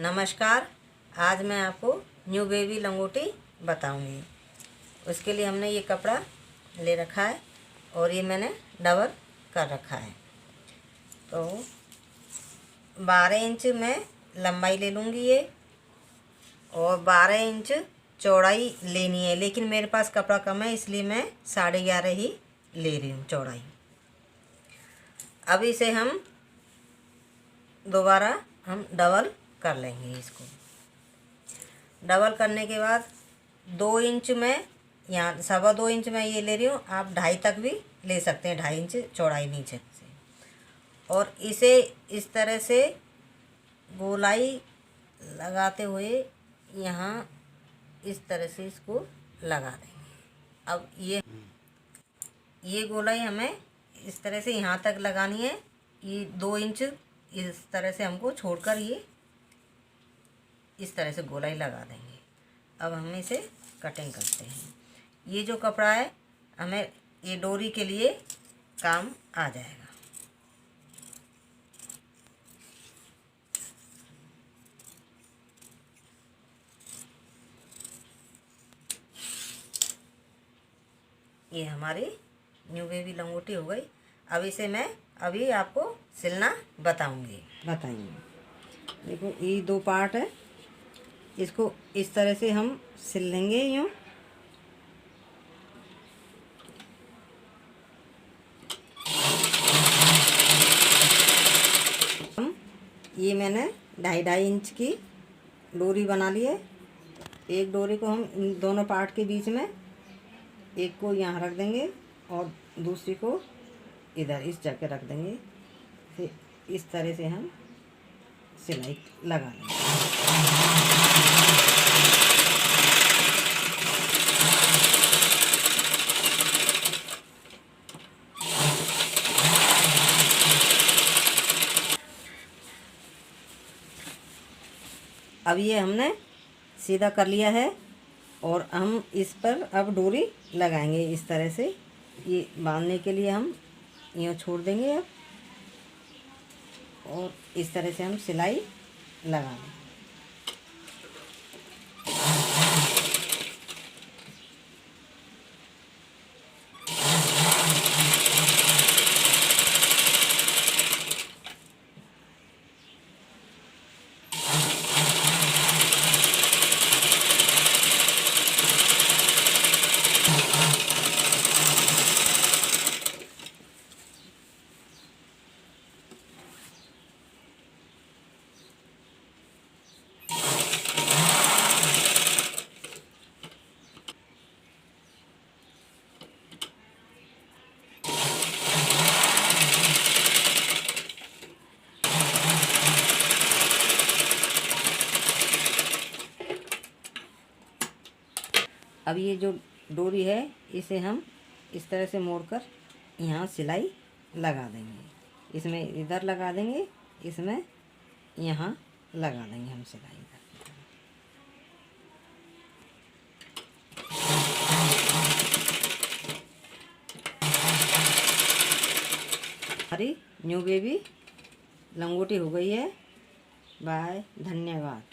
नमस्कार। आज मैं आपको न्यू बेबी लंगोटी बताऊंगी। उसके लिए हमने ये कपड़ा ले रखा है और ये मैंने डबल कर रखा है। तो 12 इंच मैं लंबाई ले लूँगी ये, और 12 इंच चौड़ाई लेनी है, लेकिन मेरे पास कपड़ा कम है इसलिए मैं 11.5 ही ले रही हूँ चौड़ाई। अब इसे हम दोबारा डबल कर लेंगे। इसको डबल करने के बाद 2 इंच में, यहाँ 2.25 इंच में ये ले रही हूँ, आप 2.5 तक भी ले सकते हैं, 2.5 इंच चौड़ाई नीचे से। और इसे इस तरह से गोलाई लगाते हुए यहाँ इस तरह से इसको लगा देंगे। अब ये गोलाई हमें इस तरह से यहाँ तक लगानी है। ये 2 इंच इस तरह से हमको छोड़कर ये इस तरह से गोलाई लगा देंगे। अब हम इसे कटिंग करते हैं। ये जो कपड़ा है हमें ये डोरी के लिए काम आ जाएगा। ये हमारी न्यू बेबी लंगोटी हो गई। अब इसे मैं अभी आपको सिलना बताएंगे। देखो ये 2 पार्ट है, इसको इस तरह से हम सिल लेंगे। यूँ हम ये मैंने 2.5 इंच की डोरी बना ली है। एक डोरी को हम इन दोनों पार्ट के बीच में, एक को यहाँ रख देंगे और दूसरी को इधर इस जगह रख देंगे। फिर इस तरह से हम सिलाई लगा लेंगे। अब ये हमने सीधा कर लिया है और हम इस पर अब डोरी लगाएंगे इस तरह से। ये बांधने के लिए हम यूँ छोड़ देंगे अब, और इस तरह से हम सिलाई लगा लेंगे। अब ये जो डोरी है इसे हम इस तरह से मोड़कर यहाँ सिलाई लगा देंगे। इसमें इधर लगा देंगे, इसमें यहाँ लगा देंगे हम सिलाई इधर। हमारी न्यू बेबी लंगोटी हो गई है। बाय, धन्यवाद।